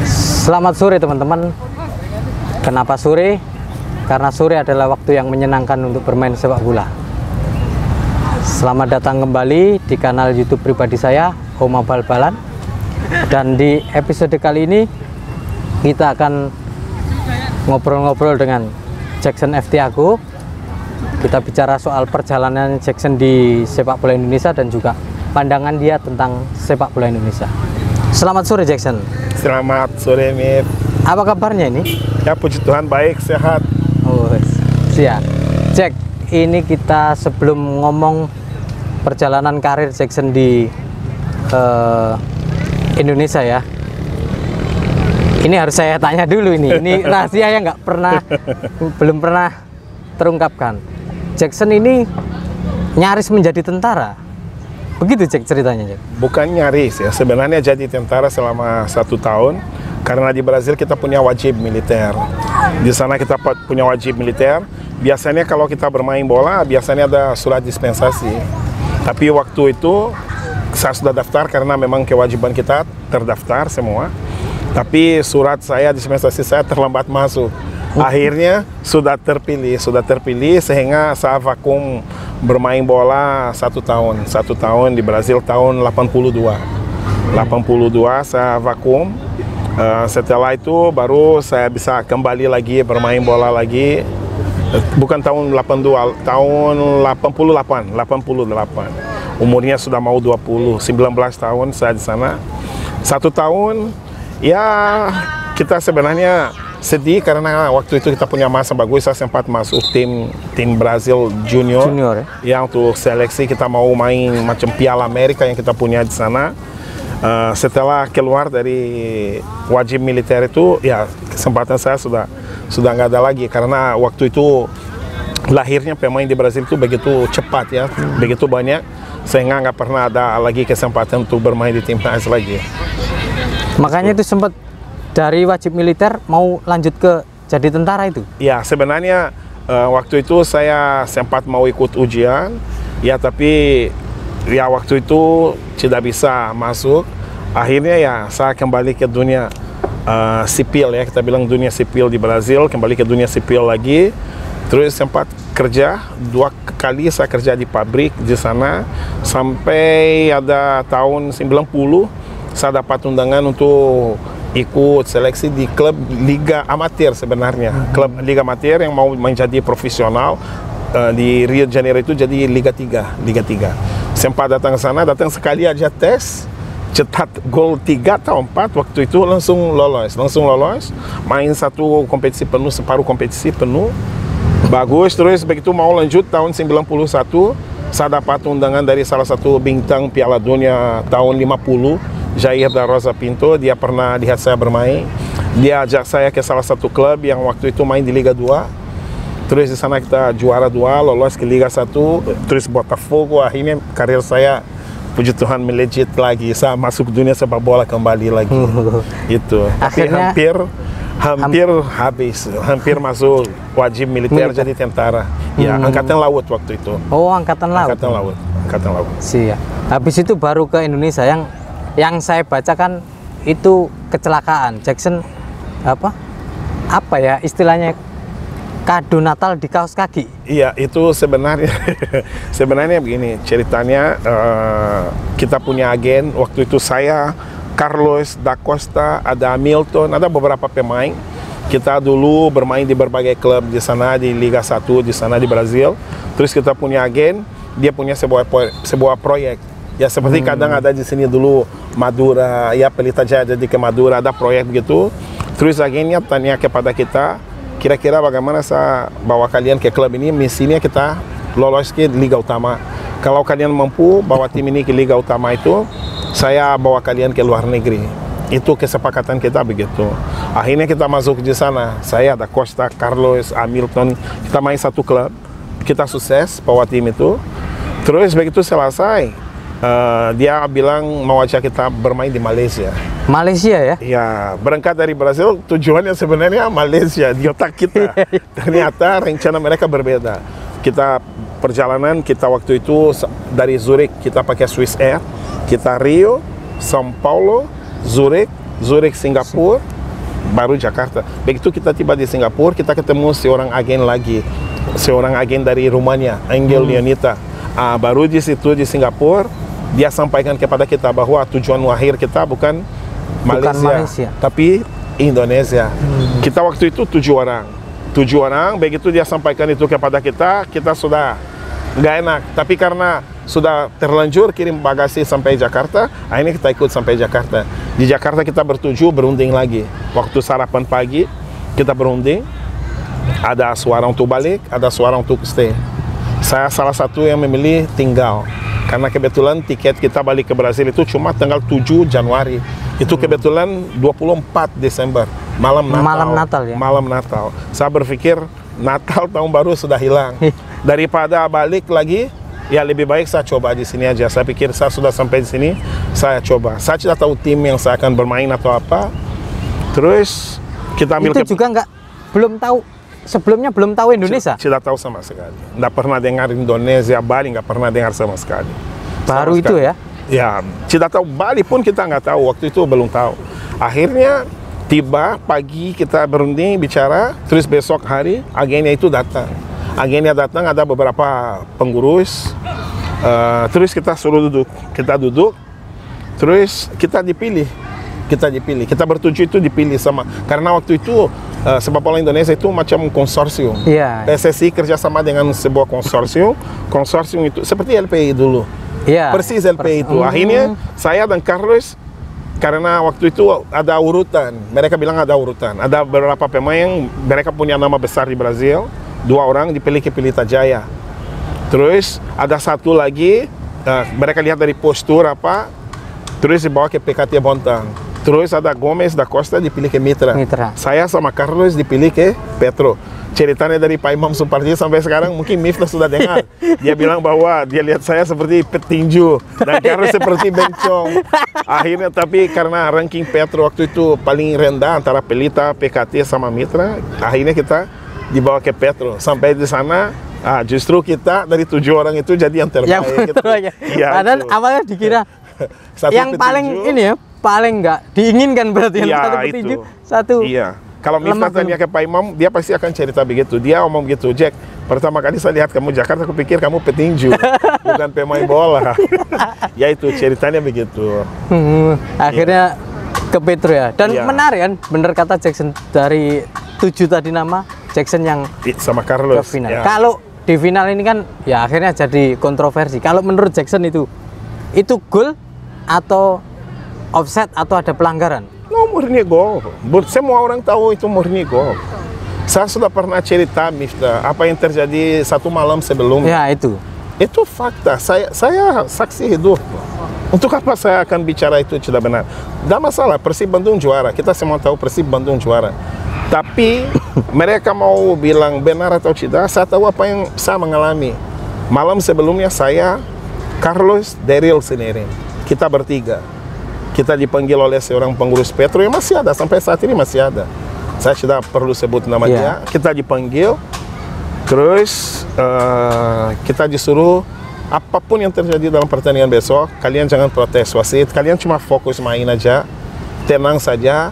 Selamat sore teman-teman. Kenapa sore? Karena sore adalah waktu yang menyenangkan untuk bermain sepak bola. Selamat datang kembali di kanal YouTube pribadi saya, Oma Bal-Balan. Dan di episode kali ini kita akan ngobrol-ngobrol dengan Jackson FT Ago. Kita bicara soal perjalanan Jackson di sepak bola Indonesia dan juga pandangan dia tentang sepak bola Indonesia. Selamat sore Jackson. Selamat sore Mir. Apa kabarnya ini? Ya puji Tuhan baik, sehat. Oh siap. Jack, ini kita sebelum ngomong perjalanan karir Jackson di Indonesia ya. Ini harus saya tanya dulu ini. Ini rahasia yang belum pernah terungkapkan. Jackson ini nyaris menjadi tentara. Begitu Jack ceritanya Jack? Bukan nyaris ya, sebenarnya jadi tentara selama 1 tahun. Karena di Brazil kita punya wajib militer. Di sana kita punya wajib militer. Biasanya kalau kita bermain bola, biasanya ada surat dispensasi. Tapi waktu itu saya sudah daftar karena memang kewajiban kita terdaftar semua. Tapi surat saya, dispensasi saya terlambat masuk. Akhirnya sudah terpilih sehingga saya vakum bermain bola 1 tahun. 1 tahun di Brazil tahun 82 saya vakum. Setelah itu baru saya bisa kembali lagi bermain bola lagi. Bukan tahun 82, tahun 88. Umurnya sudah mau 20, 19 tahun saya di sana. 1 tahun ya kita sebenarnya sedih karena waktu itu kita punya masa bagus. Saya sempat masuk tim Brazil junior ya? Yang untuk seleksi kita mau main macam Piala Amerika yang kita punya di sana. Setelah keluar dari wajib militer itu ya kesempatan saya sudah nggak ada lagi karena waktu itu lahirnya pemain di Brazil itu begitu cepat ya, begitu banyak sehingga nggak pernah ada lagi kesempatan untuk bermain di timnas lagi. Makanya itu sempat dari wajib militer mau lanjut ke jadi tentara itu? Ya sebenarnya waktu itu saya sempat mau ikut ujian ya, tapi ya waktu itu tidak bisa masuk. Akhirnya ya saya kembali ke dunia sipil ya, kita bilang dunia sipil di Brazil, kembali ke dunia sipil lagi. Terus sempat kerja 2 kali, saya kerja di pabrik di sana sampai ada tahun 90 saya dapat undangan untuk ikut seleksi di klub liga amatir sebenarnya. Klub liga amatir yang mau menjadi profesional di Rio de Janeiro itu jadi Liga 3. Sempat datang ke sana, datang sekali aja tes, cetak gol 3 atau 4 waktu itu langsung lolos. Main satu kompetisi penuh, separuh kompetisi penuh. Bagus, terus begitu mau lanjut tahun 91 saya dapat undangan dari salah satu bintang Piala Dunia tahun 50, Jair da Rosa Pinto. Dia pernah lihat saya bermain. Dia ajak saya ke salah satu klub yang waktu itu main di Liga 2. Terus di sana kita juara 2, lolos ke Liga 1, terus Botafogo. Akhirnya karir saya puji Tuhan melejit lagi. Saya masuk dunia sepak bola kembali lagi. Itu. Tapi hampir habis, hampir masuk wajib militer jadi tentara. Ya, Angkatan Laut waktu itu. Oh, Angkatan Laut. Angkatan Laut. Siap. Habis itu baru ke Indonesia. Yang saya baca kan itu kecelakaan. Jackson apa ya istilahnya, kado Natal di kaos kaki. Iya, itu sebenarnya begini ceritanya. Kita punya agen waktu itu, saya, Carlos da Costa, ada Hamilton, ada beberapa pemain. Kita dulu bermain di berbagai klub di sana, di Liga 1 di sana di Brazil. Terus kita punya agen, dia punya sebuah proyek. Ya seperti kadang ada di sini dulu Madura, ya Pelita Jaya jadi ke Madura, ada proyek begitu. Terus agennya tanya kepada kita, kira-kira bagaimana saya bawa kalian ke klub ini, misinya kita lolos ke Liga Utama. Kalau kalian mampu bawa tim ini ke Liga Utama itu, saya bawa kalian ke luar negeri. Itu kesepakatan kita begitu. Akhirnya kita masuk di sana. Saya, da Costa, Carlos, Hamilton, kita main satu klub. Kita sukses bawa tim itu. Terus begitu selesai, dia bilang mau ajak kita bermain di Malaysia. Malaysia ya? Ya, berangkat dari Brazil, tujuannya sebenarnya Malaysia di otak kita. Ternyata rencana mereka berbeda. Kita perjalanan, kita waktu itu dari Zurich kita pakai Swiss Air, kita Rio, São Paulo, Zurich Singapura, baru Jakarta. Begitu kita tiba di Singapura, kita ketemu seorang agen lagi, seorang agen dari Rumania, Angel Leonita. Baru di situ di Singapura, dia sampaikan kepada kita bahwa tujuan akhir kita bukan Malaysia, tapi Indonesia. Kita waktu itu 7 orang. Begitu dia sampaikan itu kepada kita, kita sudah nggak enak. Tapi karena sudah terlanjur kirim bagasi sampai Jakarta, akhirnya kita ikut sampai Jakarta. Di Jakarta kita berunding lagi. Waktu sarapan pagi kita berunding, ada suara untuk balik, ada suara untuk stay. Saya salah satu yang memilih tinggal, karena kebetulan tiket kita balik ke Brasil itu cuma tanggal 7 Januari. Itu kebetulan 24 Desember, malam Natal. Malam Natal. Saya berpikir Natal tahun baru sudah hilang. Daripada balik lagi, ya lebih baik saya coba di sini aja. Saya pikir saya sudah sampai di sini, saya coba. Saya tidak tahu tim yang saya akan bermain atau apa. Terus kita ambil itu juga belum tahu. Sebelumnya belum tahu Indonesia? Tidak tahu sama sekali. Tidak pernah dengar Indonesia, Bali nggak pernah dengar sama sekali. Baru sama itu sekali. Ya? Ya, tidak tahu. Bali pun kita nggak tahu. Waktu itu belum tahu. Akhirnya tiba pagi kita berunding bicara. Terus besok hari agennya itu datang. Agennya datang, ada beberapa pengurus. Terus kita suruh duduk. Kita duduk. Terus kita dipilih. Kita bertujuh itu dipilih sama. Karena waktu itu sepak bola Indonesia itu macam konsorsium. Yeah. PSSI kerjasama dengan sebuah konsorsium. Konsorsium itu seperti LPI dulu. Yeah. Persis LPI itu. Akhirnya saya dan Carlos, karena waktu itu ada urutan. Mereka bilang ada urutan. Ada beberapa pemain, mereka punya nama besar di Brasil. 2 orang dipilih ke Pelita Jaya. Terus ada satu lagi, mereka lihat dari postur apa, terus dibawa ke PKT Bontang. Terus ada Gomes da Costa dipilih ke Mitra. Saya sama Carlos dipilih ke Petro. Ceritanya dari Pak Imam Supardi sampai sekarang mungkin Miftah sudah dengar. Dia bilang bahwa dia lihat saya seperti petinju dan Carlos seperti bencong. Akhirnya tapi karena ranking Petro waktu itu paling rendah antara Pelita, PKT sama Mitra, akhirnya kita dibawa ke Petro. Sampai di sana justru kita dari 7 orang itu jadi yang terbaik. Ya, padahal awalnya dikira yang petinju, paling ini ya, paling nggak diinginkan berarti yang satu petinju, satu. Iya. Kalau Miftah tanya ke Pak Imam, dia pasti akan cerita begitu. Dia omong begitu, Jack, pertama kali saya lihat kamu Jakarta, aku pikir kamu petinju, bukan pemain bola. Ya itu ceritanya begitu. Akhirnya ke Petro ya. Dan menarik kan, bener kata Jackson, dari 7 tadi nama Jackson yang sama Carlos ke final. Kalau di final ini kan ya akhirnya jadi kontroversi. Kalau menurut Jackson itu gol atau offset atau ada pelanggaran? No, murni gol. Semua orang tahu itu murni gol. Saya sudah pernah cerita, Miftah, apa yang terjadi satu malam sebelumnya. Ya, itu. Itu fakta. Saya saksi hidup. Untuk apa saya akan bicara itu tidak benar? Tidak masalah, Persib Bandung juara. Kita semua tahu Persib Bandung juara. Tapi mereka mau bilang benar atau tidak, saya tahu apa yang saya mengalami. Malam sebelumnya saya, Carlos, Daryl sendiri. Kita bertiga. Kita dipanggil oleh seorang pengurus Petro yang masih ada, sampai saat ini masih ada. Saya tidak perlu sebut nama dia. Kita dipanggil, terus kita disuruh apapun yang terjadi dalam pertandingan besok, kalian jangan protes wasit, kalian cuma fokus main aja, tenang saja,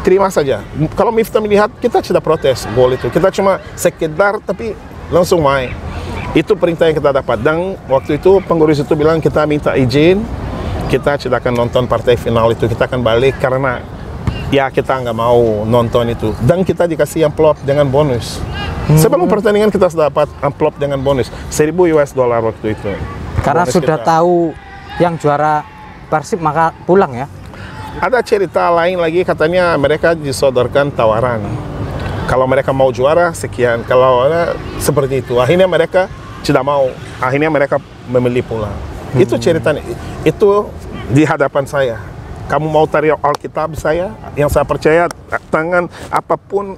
terima saja. Kalau Miftah melihat, kita tidak protes gol itu, kita cuma sekedar tapi langsung main. Itu perintah yang kita dapat. Dan waktu itu pengurus itu bilang kita minta izin, kita tidak akan nonton partai final itu, kita akan balik karena ya kita nggak mau nonton itu. Dan kita dikasih amplop dengan bonus. Sebelum pertandingan kita sudah dapat amplop dengan bonus $1.000 waktu itu. Karena bonus sudah kita tahu yang juara Persib maka pulang ya. Ada cerita lain lagi, katanya mereka disodorkan tawaran. Kalau mereka mau juara sekian, kalau seperti itu. Akhirnya mereka tidak mau. Akhirnya mereka memilih pulang. Itu ceritanya. Itu di hadapan saya. Kamu mau tarik Alkitab saya, yang saya percaya, tangan apapun,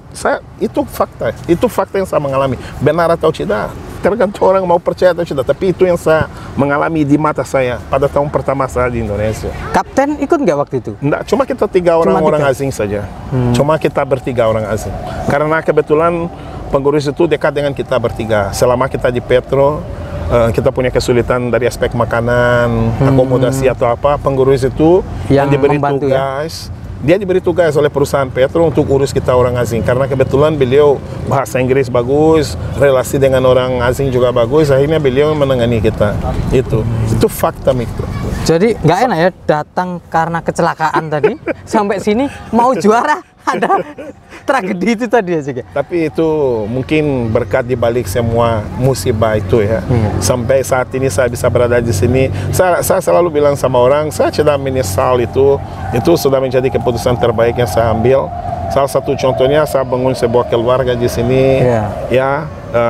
itu fakta. Itu fakta yang saya mengalami. Benar atau tidak, tergantung orang mau percaya atau tidak. Tapi itu yang saya mengalami di mata saya pada tahun pertama saya di Indonesia. Kapten ikut nggak waktu itu? Nggak, cuma kita 3 orang asing saja. Cuma kita bertiga orang asing. Karena kebetulan pengurus itu dekat dengan kita bertiga. Selama kita di Petro, kita punya kesulitan dari aspek makanan, akomodasi atau apa, pengurus itu yang diberi membantu, tugas. Dia diberi tugas oleh perusahaan Petro untuk urus kita orang asing, karena kebetulan beliau bahasa Inggris bagus, relasi dengan orang asing juga bagus, akhirnya beliau menangani kita. Itu fakta, Miko. Jadi nggak enak ya datang karena kecelakaan tadi sampai sini mau juara, ada tragedi itu tadi aja. Tapi itu mungkin berkat di balik semua musibah itu ya. Sampai saat ini saya bisa berada di sini. Saya selalu bilang sama orang, saya tidak menyesal itu sudah menjadi keputusan terbaik yang saya ambil. Salah satu contohnya saya bangun sebuah keluarga di sini.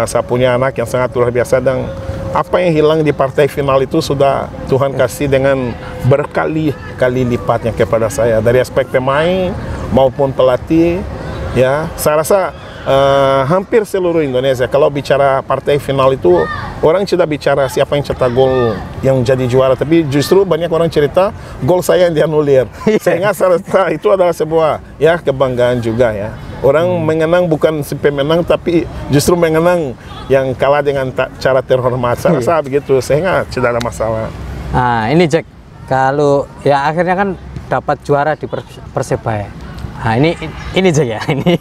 Saya punya anak yang sangat luar biasa, dan apa yang hilang di partai final itu sudah Tuhan kasih dengan berkali-kali lipatnya kepada saya, dari aspek pemain maupun pelatih. Ya, saya rasa hampir seluruh Indonesia kalau bicara partai final itu orang tidak bicara siapa yang cetak gol yang jadi juara, tapi justru banyak orang cerita gol saya yang dianulir. Sehingga saya rasa itu adalah sebuah kebanggaan juga ya. Orang mengenang bukan si pemenang, tapi justru mengenang yang kalah dengan cara terhormat. Saya rasa begitu, sehingga tidak ada masalah. Nah ini Jack, kalau ya akhirnya kan dapat juara di Persebaya. Nah ini Jack ya, ini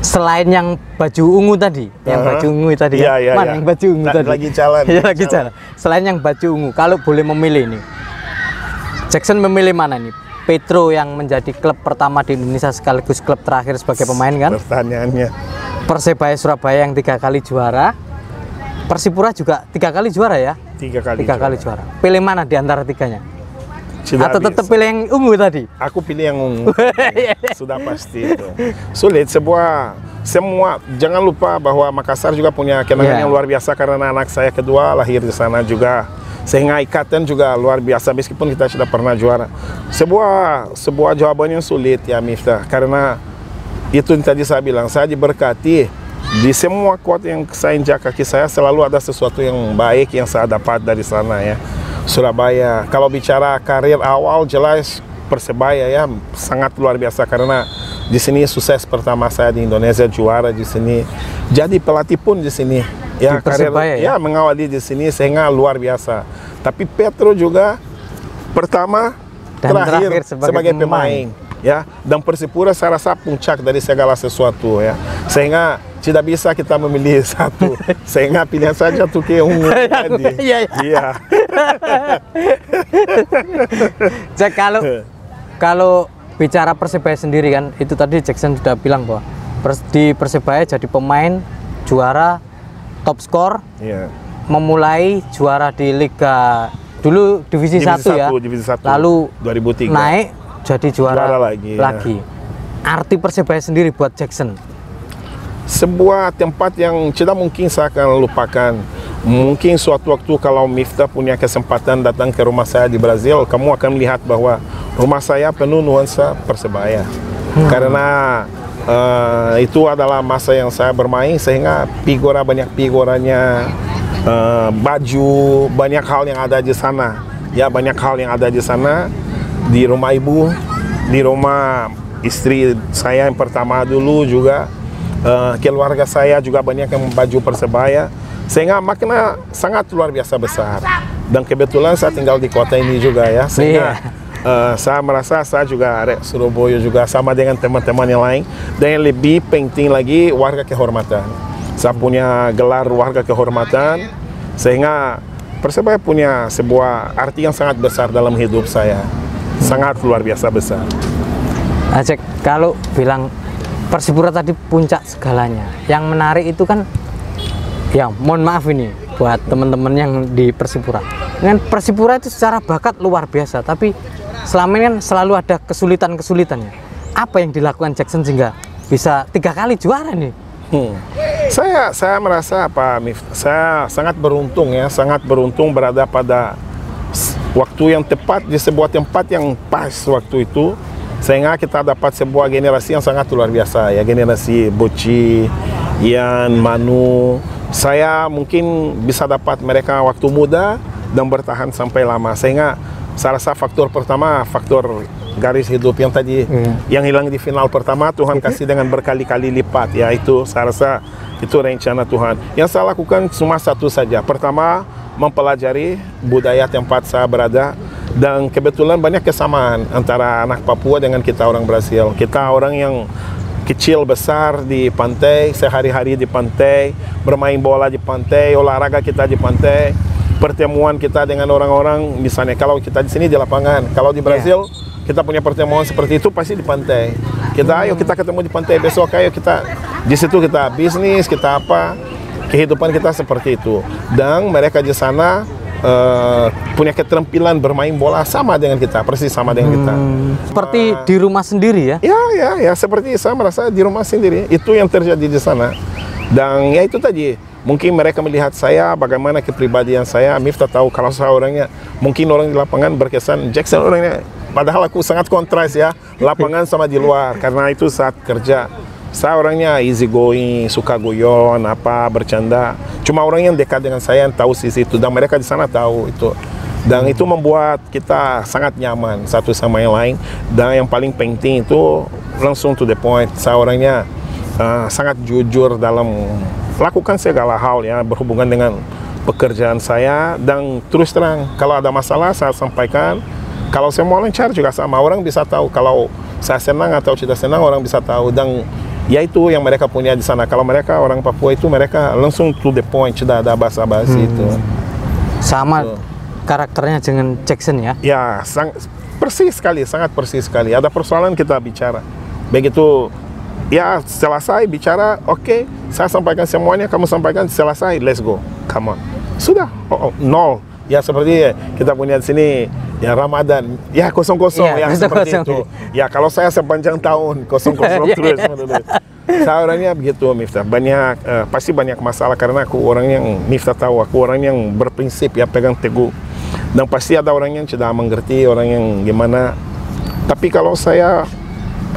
selain yang baju ungu tadi, yang baju ungu tadi mana yang baju ungu tadi? Lagi jalan. Lagi jalan. Selain yang baju ungu, kalau boleh memilih nih, Jackson memilih mana nih? Petro yang menjadi klub pertama di Indonesia sekaligus klub terakhir sebagai pemain kan? Pertanyaannya. Persebaya Surabaya yang 3 kali juara, Persipura juga 3 kali juara ya? 3 kali juara. Pilih mana di antara tiganya? Atau tetap pilih yang ungu tadi? Aku pilih yang ungu. Sudah pasti itu. Sulit semua. Jangan lupa bahwa Makassar juga punya kenangan yang luar biasa karena anak saya kedua lahir di sana juga. Sehingga ikatan juga luar biasa meskipun kita sudah pernah juara. Sebuah jawaban yang sulit ya Miftah, karena itu yang tadi saya bilang, saya diberkati di semua kuat yang saya injak kaki saya, selalu ada sesuatu yang baik yang saya dapat dari sana ya. Surabaya, kalau bicara karir awal jelas Persebaya ya sangat luar biasa, karena di sini sukses pertama saya di Indonesia, juara di sini, jadi pelatih pun di sini. Ya, karir ya mengawali di sini sehingga luar biasa. Tapi Petro juga pertama dan terakhir sebagai pemain. Ya, dan Persipura saya rasa puncak dari segala sesuatu ya. Sehingga tidak bisa kita memilih satu. Sehingga pilihan saja tuh ke ungu tadi. Iya. Jack, kalau bicara Persebaya sendiri kan, itu tadi Jackson sudah bilang bahwa di Persebaya jadi pemain juara, top skor, memulai juara di Liga dulu divisi 1 ya, divisi 1, lalu 2003 naik jadi juara lagi. Arti Persebaya sendiri buat Jackson? Sebuah tempat yang tidak mungkin saya akan lupakan. Mungkin suatu waktu kalau Miftah punya kesempatan datang ke rumah saya di Brazil, kamu akan melihat bahwa rumah saya penuh nuansa Persebaya. Karena itu adalah masa yang saya bermain, sehingga banyak figuranya, baju, banyak hal yang ada di sana. Ya, banyak hal yang ada di sana. Di rumah ibu, di rumah istri saya yang pertama dulu juga, keluarga saya juga banyak yang baju Persebaya, sehingga makna sangat luar biasa besar. Dan kebetulan saya tinggal di kota ini juga ya, sehingga saya merasa saya juga arek Surabaya juga sama dengan teman-teman yang lain. Dan yang lebih penting lagi, warga kehormatan. Saya punya gelar warga kehormatan, sehingga Persebaya punya sebuah arti yang sangat besar dalam hidup saya. Sangat luar biasa besar. Ajek, kalau bilang Persipura tadi puncak segalanya, yang menarik itu kan, ya mohon maaf ini buat teman-teman yang di Persipura. Dengan Persipura itu secara bakat luar biasa, tapi selama ini kan selalu ada kesulitan-kesulitannya. Apa yang dilakukan Jackson sehingga bisa 3 kali juara nih? Saya merasa saya sangat beruntung ya, sangat beruntung berada pada waktu yang tepat di sebuah tempat yang pas waktu itu, sehingga kita dapat sebuah generasi yang sangat luar biasa ya, generasi Boci, Ian, Manu. Saya mungkin bisa dapat mereka waktu muda dan bertahan sampai lama, sehingga saya rasa faktor pertama, faktor garis hidup yang tadi yang hilang di final pertama, Tuhan kasih dengan berkali-kali lipat ya, itu saya rasa Itu rencana Tuhan. Yang saya lakukan cuma satu saja. Pertama, mempelajari budaya tempat saya berada. Dan kebetulan banyak kesamaan antara anak Papua dengan kita orang Brasil. Kita orang yang kecil besar di pantai, sehari-hari di pantai, bermain bola di pantai, olahraga kita di pantai, pertemuan kita dengan orang-orang, misalnya kalau kita di sini di lapangan, kalau di Brasil kita punya pertemuan seperti itu pasti di pantai. Kita ayo kita ketemu di pantai besok, ayo kita di situ kita bisnis, kita apa, kehidupan kita seperti itu. Dan mereka di sana punya keterampilan bermain bola sama dengan kita, persis sama dengan kita. Seperti di rumah sendiri ya? Ya, seperti saya merasa di rumah sendiri. Itu yang terjadi di sana. Dan ya itu tadi, mungkin mereka melihat saya, bagaimana kepribadian saya. Miftah tahu kalau saya orangnya, mungkin orang di lapangan berkesan, Jackson orangnya, padahal aku sangat kontras ya, lapangan sama di luar. Karena itu saat kerja, saya orangnya easy going, suka guyon, apa, bercanda. Cuma orang yang dekat dengan saya yang tahu sisi itu, dan mereka di sana tahu itu. Dan itu membuat kita sangat nyaman satu sama yang lain. Dan yang paling penting itu langsung to the point. Saya orangnya sangat jujur dalam lakukan segala hal ya, berhubungan dengan pekerjaan saya. Dan terus terang, kalau ada masalah saya sampaikan. Kalau saya mau lancar juga sama, orang bisa tahu. Kalau saya senang atau tidak senang, orang bisa tahu. Dan ya itu yang mereka punya di sana. Kalau mereka orang Papua itu mereka langsung to the point, tidak ada basa-basi itu. Sama karakternya dengan Jackson ya? Ya, persis sekali, sangat persis sekali. Ada persoalan kita bicara. Begitu ya selesai bicara, oke, saya sampaikan semuanya, kamu sampaikan, selesai, let's go, come on. Sudah, nol. Ya seperti kita punya di sini ya Ramadan, ya kosong-kosong ya seperti itu. Ya kalau saya sepanjang tahun kosong-kosong terus. Saya orangnya begitu, Miftah. Banyak pasti banyak masalah karena aku orang yang Miftah tahu, aku orang yang berprinsip ya, pegang teguh. Dan pasti ada orang yang tidak mengerti, orang yang gimana. Tapi kalau saya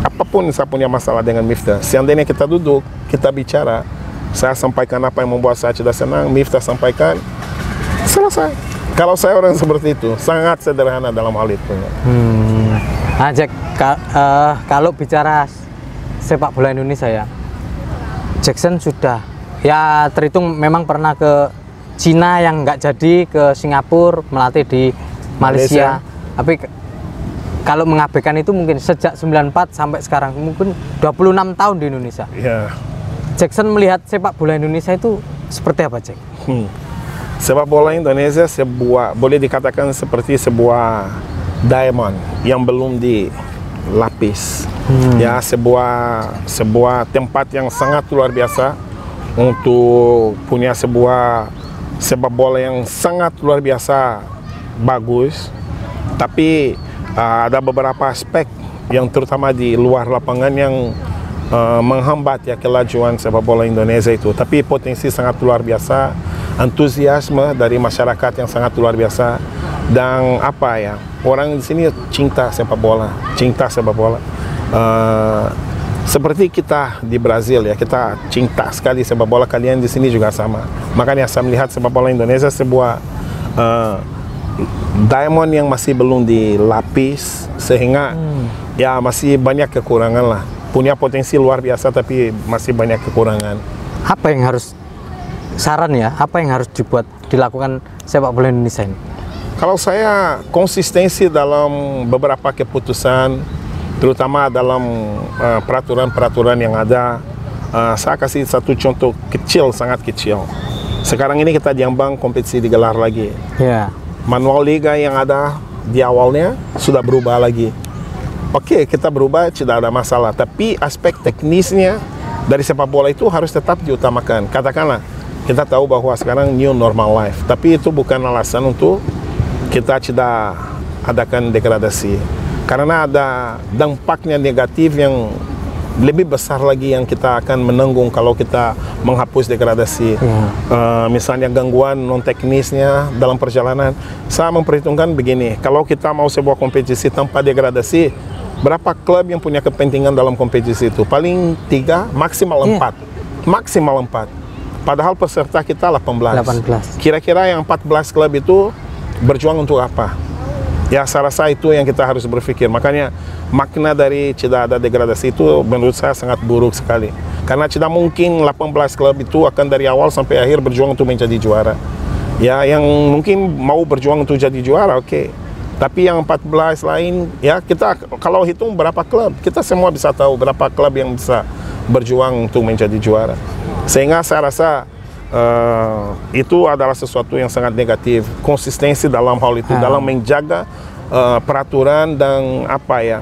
apapun saya punya masalah dengan Miftah, seandainya kita duduk, kita bicara, saya sampaikan apa yang membuat saya tidak senang, Miftah sampaikan, selesai. Kalau saya orang seperti itu, sangat sederhana dalam hal itu. Jack, kalau bicara sepak bola Indonesia ya, Jackson sudah ya terhitung memang pernah ke Cina yang nggak jadi, ke Singapura, melatih di Malaysia. Tapi kalau mengabaikan itu mungkin sejak 94 sampai sekarang, mungkin 26 tahun di Indonesia. Jackson melihat sepak bola Indonesia itu seperti apa, Jack? Sepak bola Indonesia boleh dikatakan seperti sebuah diamond yang belum dilapis. Ya, sebuah tempat yang sangat luar biasa untuk punya sebuah sepak bola yang sangat luar biasa bagus. Tapi ada beberapa aspek yang terutama di luar lapangan yang menghambat ya kelajuan sepak bola Indonesia itu. Tapi potensi sangat luar biasa, antusiasme dari masyarakat yang sangat luar biasa, dan apa ya, orang di sini cinta sepak bola, seperti kita di Brazil ya, kita cinta sekali sepak bola, kalian di sini juga sama. Makanya saya melihat sepak bola Indonesia sebuah diamond yang masih belum dilapis, sehingga ya masih banyak kekurangan lah. Punya potensi luar biasa tapi masih banyak kekurangan. Apa yang harus saran ya, apa yang harus dilakukan sepak bola Indonesia ini? Kalau saya konsistensi dalam beberapa keputusan, terutama dalam peraturan-peraturan yang ada. Saya kasih satu contoh kecil, sangat kecil. Sekarang ini kita diambang kompetisi digelar lagi. Manual liga yang ada di awalnya sudah berubah lagi. Oke, kita berubah, tidak ada masalah. Tapi aspek teknisnya dari sepak bola itu harus tetap diutamakan. Katakanlah, kita tahu bahwa sekarang new normal life. Tapi itu bukan alasan untuk kita tidak adakan degradasi. Karena ada dampaknya negatif yang lebih besar lagi yang kita akan menanggung kalau kita menghapus degradasi. Misalnya gangguan non teknisnya dalam perjalanan. Saya memperhitungkan begini, kalau kita mau sebuah kompetisi tanpa degradasi, berapa klub yang punya kepentingan dalam kompetisi itu? Paling 3, maksimal 4. Maksimal 4. Padahal peserta kita 18. Kira-kira yang 14 klub itu berjuang untuk apa? Ya, saya rasa itu yang kita harus berpikir. Makanya makna dari tidak ada degradasi itu menurut saya sangat buruk sekali. Karena tidak mungkin 18 klub itu akan dari awal sampai akhir berjuang untuk menjadi juara. Ya, yang mungkin mau berjuang untuk jadi juara, oke. Tapi yang 14 lain, ya kita kalau hitung berapa klub, kita semua bisa tahu berapa klub yang bisa berjuang untuk menjadi juara. Sehingga saya rasa itu adalah sesuatu yang sangat negatif. Konsistensi dalam hal itu, dalam menjaga peraturan dan apa ya,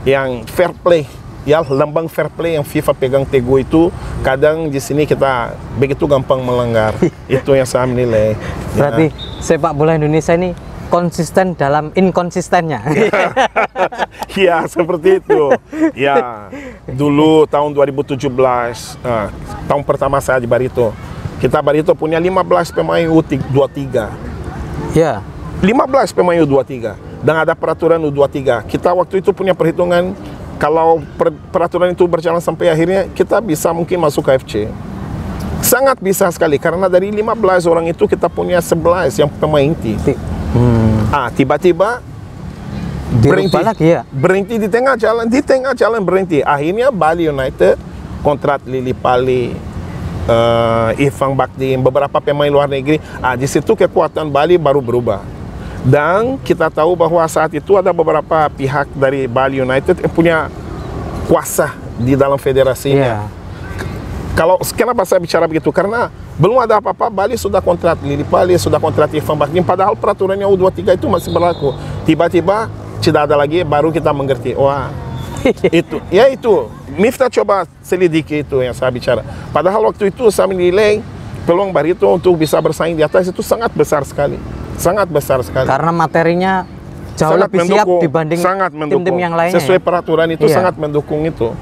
yang fair play. Ya, lambang fair play yang FIFA pegang teguh itu kadang di sini kita begitu gampang melanggar. Itu yang saya menilai. Berarti sepak bola Indonesia ini konsisten dalam inkonsistennya. Ya, seperti itu. Ya, dulu tahun 2017, tahun pertama saya di Barito, kita Barito punya 15 pemain U23. Ya. 15 pemain U23 dan ada peraturan U23. Kita waktu itu punya perhitungan, kalau peraturan itu berjalan sampai akhirnya, kita bisa mungkin masuk KFC. Sangat bisa sekali, karena dari 15 orang itu kita punya 11 yang pemain inti. Tiba-tiba berhenti lagi ya? Berhenti di tengah jalan berhenti. Akhirnya Bali United kontrak Lili Pali, Irfan Bakdim, beberapa pemain luar negeri. Di situ kekuatan Bali baru berubah. Dan kita tahu bahwa saat itu ada beberapa pihak dari Bali United yang punya kuasa di dalam federasinya. Kenapa saya bicara begitu? Karena belum ada apa-apa, Bali sudah kontrak Lili Pali, sudah kontrak Irfan Bakdim, padahal peraturannya U23 itu masih berlaku. Tiba-tiba tidak ada lagi, baru kita mengerti. Wah, itu. Miftah coba selidiki itu yang saya bicara. Padahal waktu itu saya menilai peluang Barito untuk bisa bersaing di atas itu sangat besar sekali. Sangat besar sekali. Karena materinya jauh sangat lebih siap mendukung, dibanding tim-tim yang lainnya. Sesuai peraturan itu sangat mendukung itu.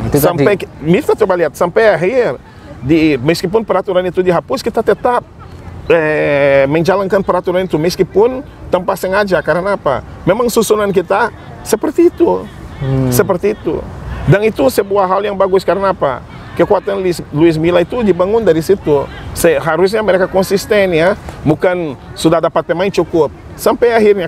Itu sampai Miftah coba lihat sampai akhir, meskipun peraturan itu dihapus, kita tetap menjalankan peraturan itu meskipun tanpa sengaja. Karena apa? Memang susunan kita seperti itu. Seperti itu. Dan itu sebuah hal yang bagus. Karena apa? Kekuatan Luis Milla itu dibangun dari situ. Harusnya mereka konsisten ya, bukan sudah dapat pemain cukup. Sampai akhirnya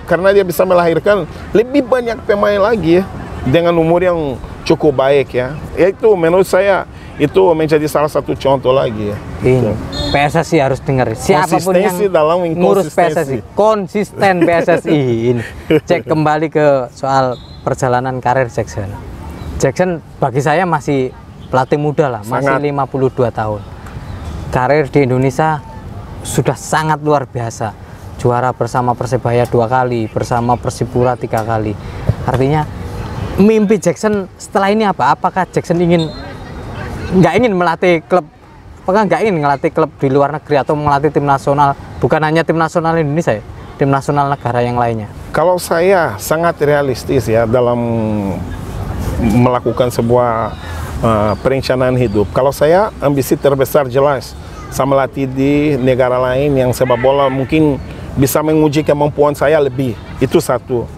karena dia bisa melahirkan lebih banyak pemain lagi ya, dengan umur yang cukup baik ya. Itu menurut saya itu menjadi salah satu contoh lagi ya. Ini PSSI harus dengar. Siapapun yang dalam ngurus PSSI, konsisten PSSI. Ini. Cek kembali ke soal perjalanan karir Jackson. Jackson bagi saya masih pelatih muda lah, masih 52 tahun. Karir di Indonesia sudah sangat luar biasa. Juara bersama Persebaya 2 kali, bersama Persipura 3 kali. Artinya mimpi Jackson setelah ini apa? Apakah Jackson nggak ingin melatih klub? Apakah nggak ingin melatih klub di luar negeri atau melatih tim nasional? Bukan hanya tim nasional Indonesia, ya, tim nasional negara yang lainnya. Kalau saya sangat realistis ya dalam melakukan sebuah perencanaan hidup. Kalau saya ambisi terbesar jelas, saya melatih di negara lain yang sepak bola mungkin bisa menguji kemampuan saya lebih. Itu satu.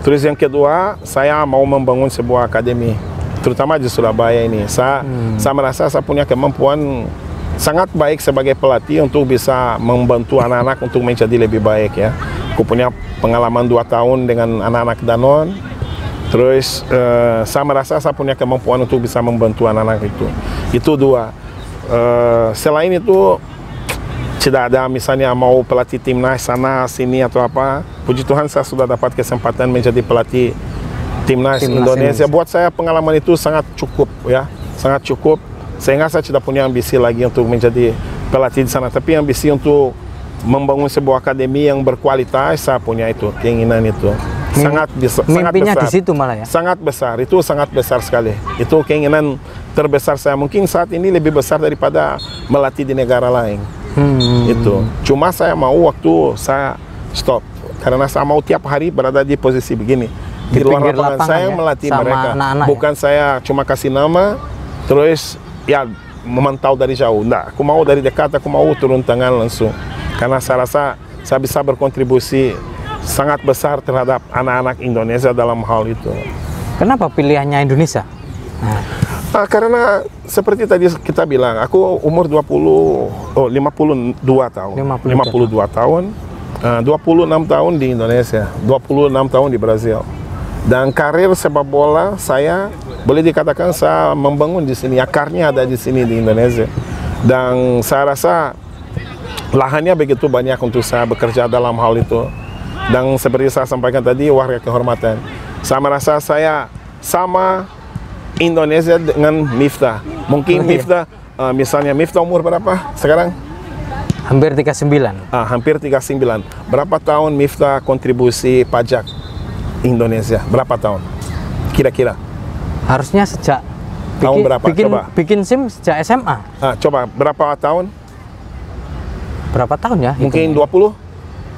Terus yang kedua, saya mau membangun sebuah akademi, terutama di Surabaya ini. Saya merasa saya punya kemampuan sangat baik sebagai pelatih untuk bisa membantu anak-anak untuk menjadi lebih baik ya. Aku punya pengalaman 2 tahun dengan anak-anak Danon. Terus saya merasa saya punya kemampuan untuk bisa membantu anak-anak itu. Itu 2. Selain itu tidak ada misalnya mau pelatih timnas sana sini atau apa. Puji Tuhan saya sudah dapat kesempatan menjadi pelatih timnas Indonesia. Buat saya pengalaman itu sangat cukup ya, sangat cukup. Sehingga saya tidak punya ambisi lagi untuk menjadi pelatih di sana. Tapi ambisi untuk membangun sebuah akademi yang berkualitas, saya punya itu, keinginan itu. Sangat besar. Mimpinya di situ malah ya? Sangat besar, itu sangat besar sekali. Itu keinginan terbesar saya. Mungkin saat ini lebih besar daripada melatih di negara lain. Itu. Cuma saya mau waktu saya stop. Karena saya mau tiap hari berada di posisi begini. Di luar lapangan saya ya? Melatih mereka. Bukan saya cuma kasih nama, terus ya memantau dari jauh. Nah, aku mau dari dekat, aku mau turun tangan langsung. Karena saya rasa saya bisa berkontribusi sangat besar terhadap anak-anak Indonesia dalam hal itu. Kenapa pilihannya Indonesia? Karena seperti tadi kita bilang, aku umur 52 tahun. 52 tahun. 26 tahun di Indonesia, 26 tahun di Brazil. Dan karir sepak bola saya boleh dikatakan saya membangun di sini, akarnya ada di sini di Indonesia. Dan saya rasa lahannya begitu banyak untuk saya bekerja dalam hal itu. Dan seperti saya sampaikan tadi, warga kehormatan, saya merasa saya sama Indonesia dengan Miftah. Mungkin Miftah, misalnya Miftah umur berapa sekarang? Hampir 39. Hampir 39. Berapa tahun Miftah kontribusi pajak Indonesia? Berapa tahun? Kira-kira? Harusnya sejak tahun berapa? Coba. Bikin SIM sejak SMA. Coba berapa tahun? Berapa tahun ya? Mungkin 20?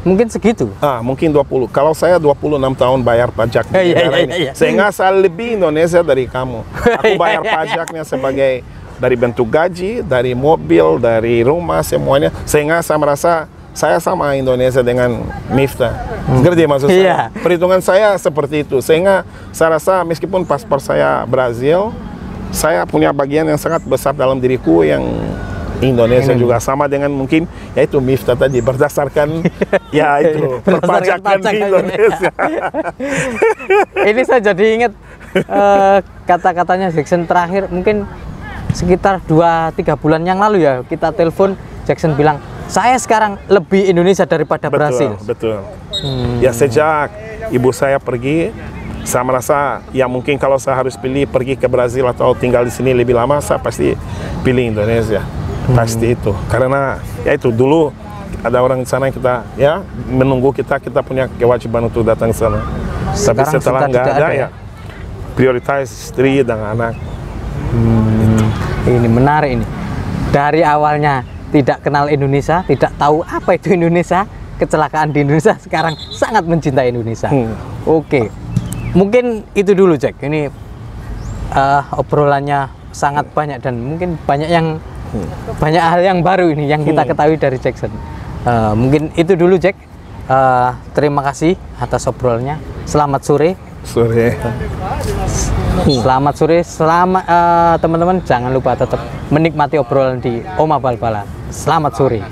Mungkin segitu. Mungkin 20. Kalau saya 26 tahun bayar pajak di negara ini. Iya. Sehingga saya lebih Indonesia dari kamu. Aku bayar pajaknya sebagai dari bentuk gaji, dari mobil, dari rumah, semuanya. Sehingga saya merasa saya sama Indonesia dengan Miftah. Ngerti maksud saya? Iya. Perhitungan saya seperti itu. Sehingga saya rasa meskipun paspor saya Brazil, saya punya bagian yang sangat besar dalam diriku yang Indonesia juga, sama dengan mungkin yaitu Miftah tadi, berdasarkan ya itu perpajakan di Indonesia. Ini saya jadi ingat kata-katanya Jackson terakhir mungkin sekitar 2-3 bulan yang lalu ya, kita telepon, Jackson bilang saya sekarang lebih Indonesia daripada Brasil. Betul. Ya sejak ibu saya pergi, saya merasa ya mungkin kalau saya harus pilih pergi ke Brasil atau tinggal di sini lebih lama, saya pasti pilih Indonesia. Pasti itu, karena ya itu dulu ada orang di sana yang kita ya menunggu kita punya kewajiban untuk datang ke sana. Tapi setelah nggak ada ya prioritas istri dan anak. Ini menarik ini. Dari awalnya tidak kenal Indonesia, tidak tahu apa itu Indonesia, kecelakaan di Indonesia, sekarang sangat mencintai Indonesia. Oke, mungkin itu dulu Jack. Ini obrolannya sangat banyak dan mungkin banyak hal yang baru ini yang kita ketahui dari Jackson. Mungkin itu dulu Jack. Terima kasih atas obrolannya. Selamat sore. Selamat sore. Selamat teman-teman, jangan lupa tetap menikmati obrolan di Oma Balbala. Selamat sore.